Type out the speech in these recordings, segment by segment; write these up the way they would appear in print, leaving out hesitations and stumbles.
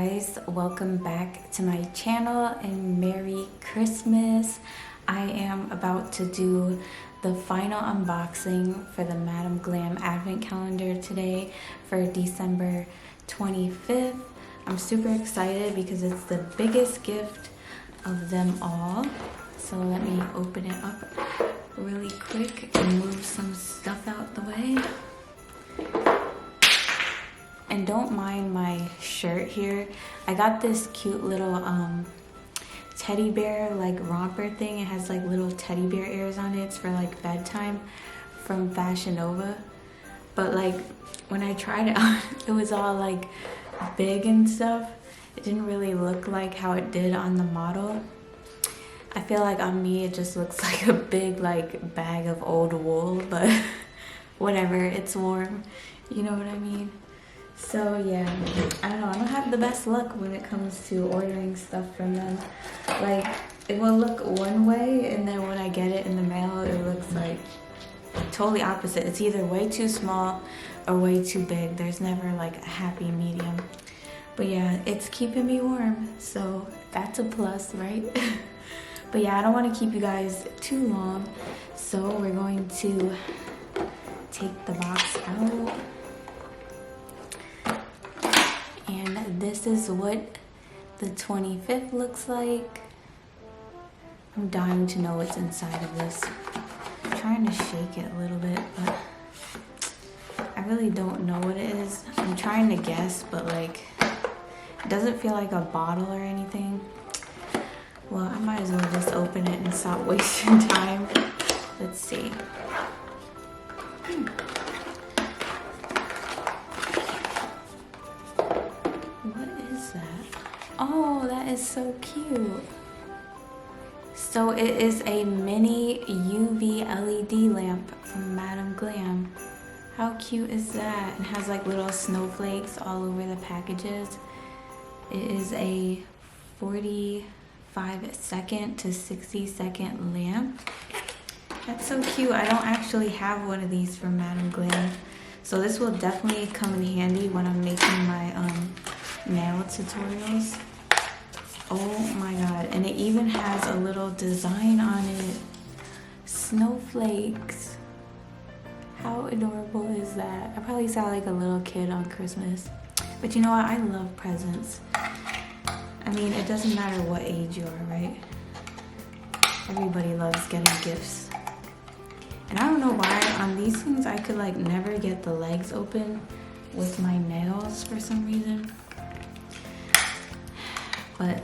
guys, welcome back to my channel and Merry Christmas. I am about to do the final unboxing for the Madam Glam advent calendar today for December 25th. I'm super excited because it's the biggest gift of them all. So let me open it up really quick and move some stuff out the way. And don't mind my shirt here. I got this cute little teddy bear like romper thing. It has like little teddy bear ears on it. It's for like bedtime from Fashion Nova. But like when I tried it on, it was all like big and stuff. It didn't really look like how it did on the model. I feel like on me it just looks like a big like bag of old wool, but whatever, it's warm. You know what I mean? So yeah, I don't know, I don't have the best luck when it comes to ordering stuff from them. Like, it will look one way, and then when I get it in the mail, it looks like totally opposite. It's either way too small or way too big. There's never like a happy medium. But yeah, it's keeping me warm, so that's a plus, right? But yeah, I don't want to keep you guys too long, so we're going to take the box out. And this is what the 25th looks like. I'm dying to know what's inside of this. I'm trying to shake it a little bit, but I really don't know what it is. I'm trying to guess, but like, it doesn't feel like a bottle or anything. Well, I might as well just open it and stop wasting time. Let's see. Oh, that is so cute. So it is a mini UV LED lamp from Madam Glam. How cute is that? It has like little snowflakes all over the packages. It is a 45-second to 60-second lamp. That's so cute. I don't actually have one of these from Madam Glam. So this will definitely come in handy when I'm making my nail tutorials. Oh my god, and it even has a little design on it. Snowflakes. How adorable is that? I probably sound like a little kid on Christmas. But you know what? I love presents. I mean, it doesn't matter what age you are, right? Everybody loves getting gifts. And I don't know why on these things I could like never get the legs open with my nails for some reason. But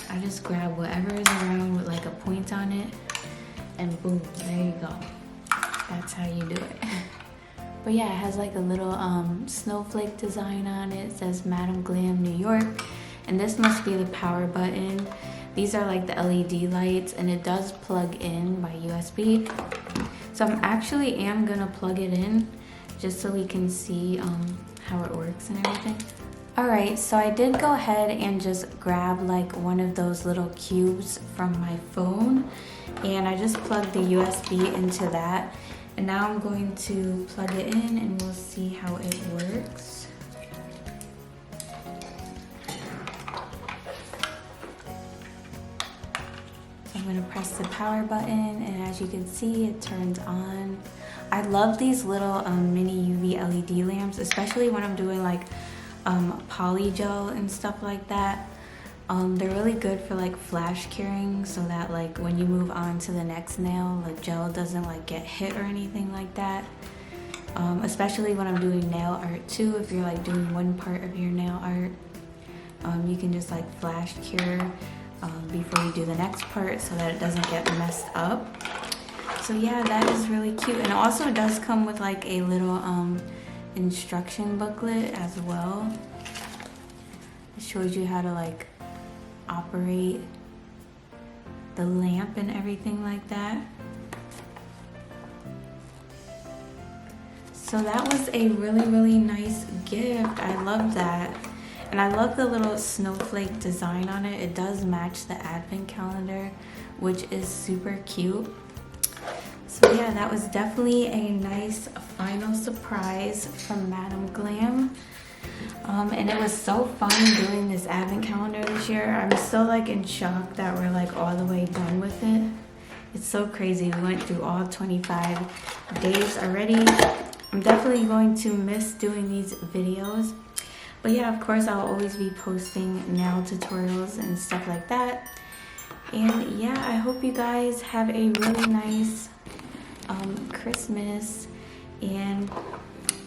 I just grab whatever is around with like a point on it, and boom, there you go. That's how you do it. But yeah, it has like a little snowflake design on it. It says Madam Glam New York, and this must be the power button. These are like the LED lights, and it does plug in by USB. So I'm actually gonna plug it in just so we can see how it works and everything. Alright, so I did go ahead and just grab like one of those little cubes from my phone, and I just plugged the USB into that, and now I'm going to plug it in and we'll see how it works. So I'm going to press the power button, and as you can see, it turns on. I love these little mini UV LED lamps, especially when I'm doing like polygel and stuff like that. They're really good for like flash curing, so that like when you move on to the next nail, the gel doesn't like get hit or anything like that. Especially when I'm doing nail art too. If you're like doing one part of your nail art, you can just like flash cure before you do the next part so that it doesn't get messed up. So yeah, that is really cute. And it also does come with like a little instruction booklet as well. It shows you how to like operate the lamp and everything like that. So that was a really nice gift. I love that. And I love the little snowflake design on it. It does match the advent calendar, which is super cute. So yeah, that was definitely a nice final surprise from Madam Glam. And it was so fun doing this advent calendar this year. I'm still like in shock that we're like all the way done with it. It's so crazy. We went through all 25 days already. I'm definitely going to miss doing these videos. But yeah, of course, I'll always be posting nail tutorials and stuff like that. And yeah, I hope you guys have a really nice Christmas. And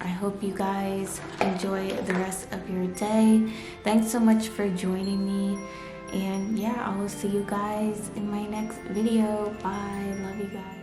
I hope you guys enjoy the rest of your day. Thanks so much for joining me. And yeah, I will see you guys in my next video. Bye. Love you guys.